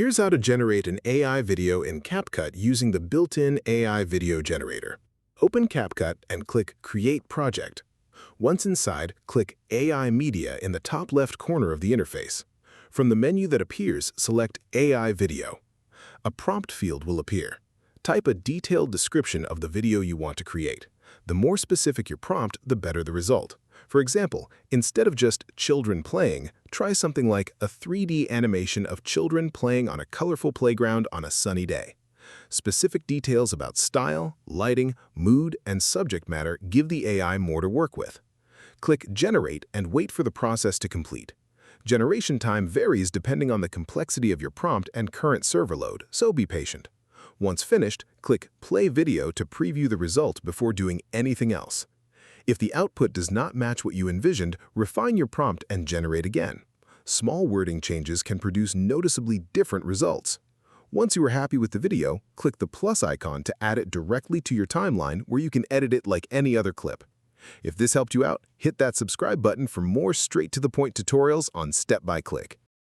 Here's how to generate an AI video in CapCut using the built-in AI video generator. Open CapCut and click Create Project. Once inside, click AI Media in the top left corner of the interface. From the menu that appears, select AI Video. A prompt field will appear. Type a detailed description of the video you want to create. The more specific your prompt, the better the result. For example, instead of just children playing, try something like a 3D animation of children playing on a colorful playground on a sunny day. Specific details about style, lighting, mood, and subject matter give the AI more to work with. Click Generate and wait for the process to complete. Generation time varies depending on the complexity of your prompt and current server load, so be patient. Once finished, click Play Video to preview the result before doing anything else. If the output does not match what you envisioned, refine your prompt and generate again. Small wording changes can produce noticeably different results. Once you are happy with the video, click the plus icon to add it directly to your timeline where you can edit it like any other clip. If this helped you out, hit that subscribe button for more straight-to-the-point tutorials on Step by Click.